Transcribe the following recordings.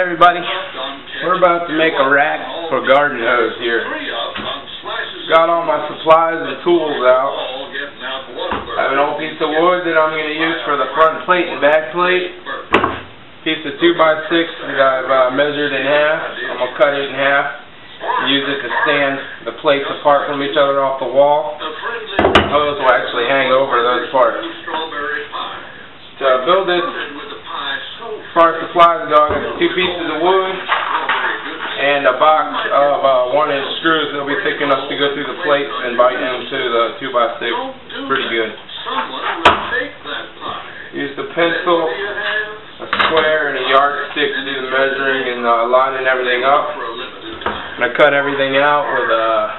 everybody, we're about to make a rack for garden hose here. Got all my supplies and tools out. I have an old piece of wood that I'm going to use for the front plate and back plate. Piece of 2x6 that I've measured in half. I'm going to cut it in half and use it to stand the plates apart from each other off the wall. The hose will actually hang over those parts. To build this, as far as supplies go, I got 2 pieces of wood and a box of 1-inch screws that'll be thick enough to go through the plates and bite into the 2x6 pretty good. Use the pencil, a square, and a yardstick to do the measuring and lining everything up. And I cut everything out with a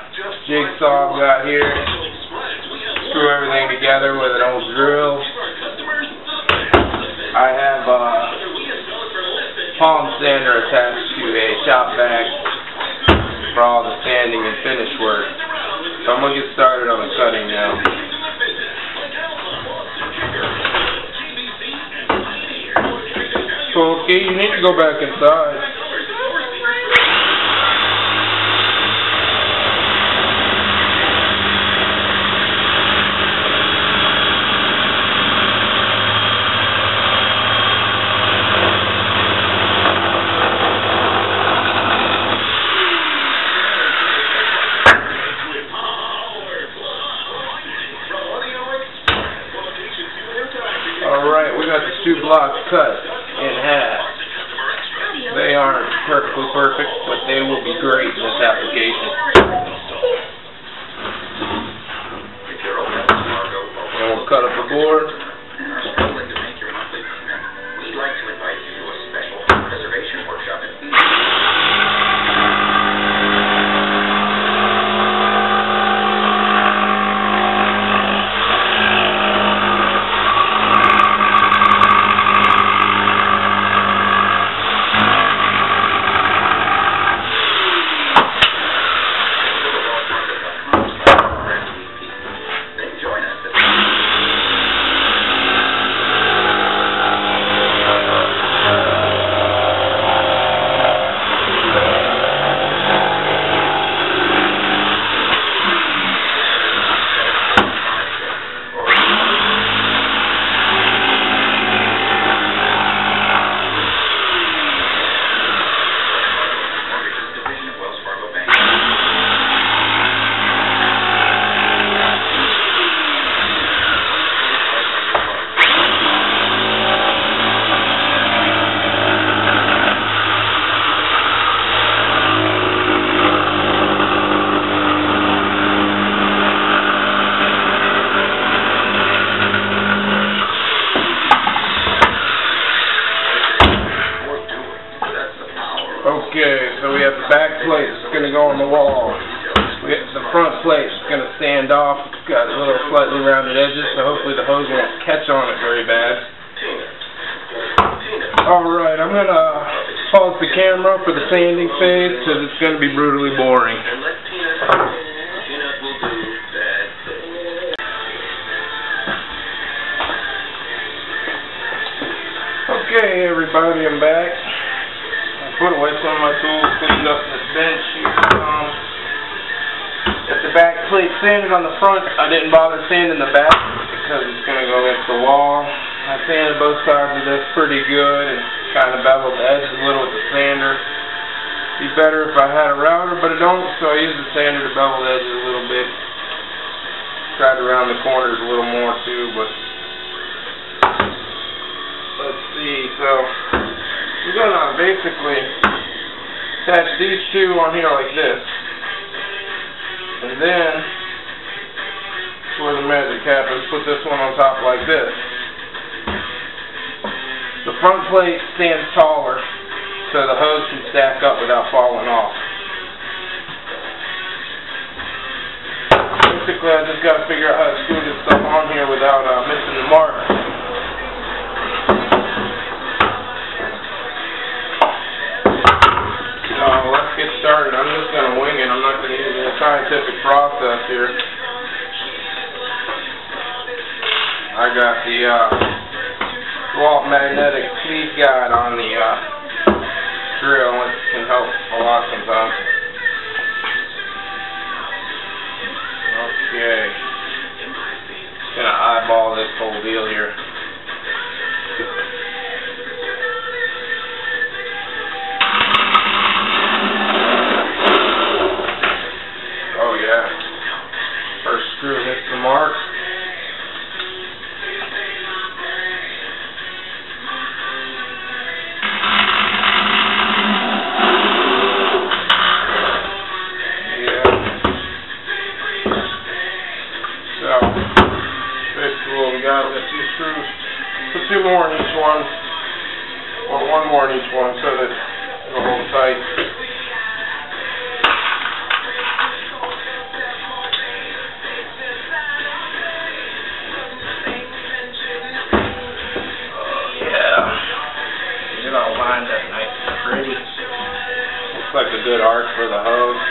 jigsaw I've got here. Screw everything together with an old drill. I have a palm sander attached to a shop vac for all the sanding and finish work. So I'm going to get started on the cutting now. Okay, you need to go back inside. Alright, we got the 2 blocks cut in half. They aren't perfectly perfect, but they will be great in this application. And we'll cut up the board. We'd like to invite you to a special preservation workshop. Okay, so we have the back plate that's going to go on the wall. We have the front plate that's going to stand off. It's got little slightly rounded edges, so hopefully the hose won't catch on it very bad. Alright, I'm going to pause the camera for the sanding phase because it's going to be brutally boring. Okay, everybody, I'm back. Put away some of my tools, cleaned up this bench here. If the back plate sanded on the front, I didn't bother sanding the back because it's going to go against the wall. I sanded both sides of this pretty good and kind of beveled the edges a little with the sander. It'd be better if I had a router, but I don't, so I used the sander to bevel the edges a little bit. Tried to round the corners a little more too, but let's see, so we're going to basically attach these 2 on here like this. And then, where the magic happens, put this one on top like this. The front plate stands taller, so the hose can stack up without falling off. Basically, I just got to figure out how to screw this stuff on here without missing the mark. Let's get started. I'm just going to wing it. I'm not going to use a scientific process here. I got the DeWalt magnetic speed guide on the drill, it can help a lot sometimes. Okay. Just gonna eyeball this whole deal here. Oh yeah. First screw hits the mark. We got 2 screws, put 2 more in each one, or 1 more in each one, so that it'll hold tight. Yeah, get it all lined up nice and pretty. Looks like a good arc for the hose.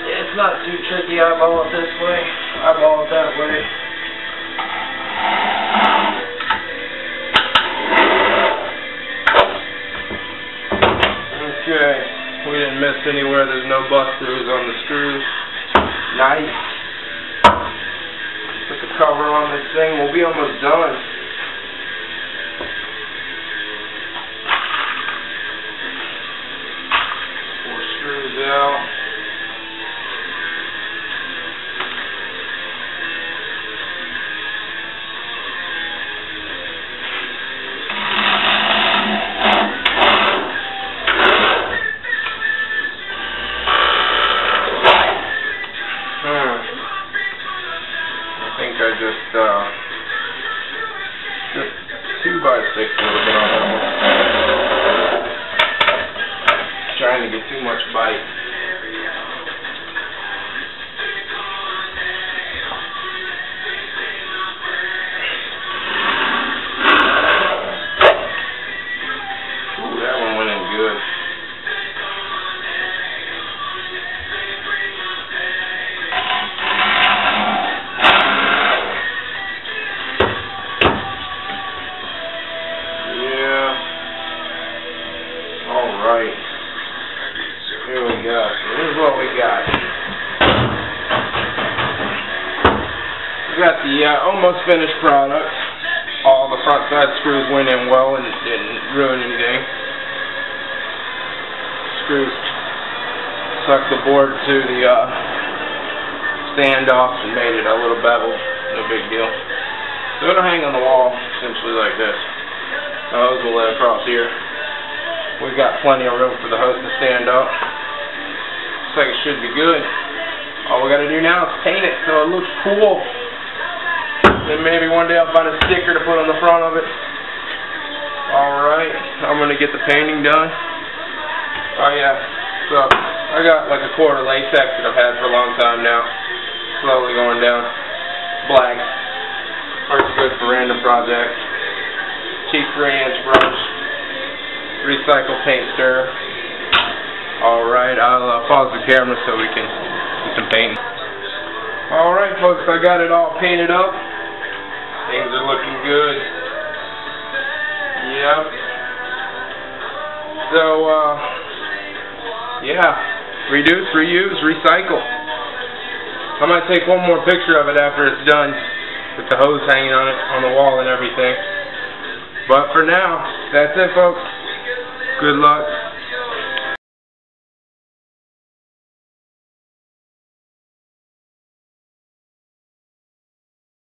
It's not too tricky. Eyeball it this way, eyeball it that way. Okay, we didn't miss anywhere. There's no bust throughs on the screws. Nice. Put the cover on this thing. We'll be almost done. Out. I think I just 2x6 a little bit on that one. Trying to get too much bite. Ooh, that one went in good. Yeah. All right. Here we go. Here's what we got. We got the almost finished product. All the front side screws went in well and it didn't ruin anything. Screws sucked the board to the standoff and made it a little beveled. No big deal. So it'll hang on the wall essentially like this. The hose will lay across here. We've got plenty of room for the hose to stand up. Looks like it should be good. All we gotta do now is paint it so it looks cool. Then maybe one day I'll find a sticker to put on the front of it. Alright, I'm gonna get the painting done. Oh yeah, so I got like a quart of latex that I've had for a long time now. Slowly going down. Black. Works good for random projects. Cheap 3-inch brush. Recycle paint stir. Alright, I'll pause the camera so we can do some painting. Alright folks, I got it all painted up. Things are looking good. Yep. So, yeah. Reduce, reuse, recycle. I might take one more picture of it after it's done with the hose hanging on it, on the wall and everything. But for now, that's it folks. Good luck.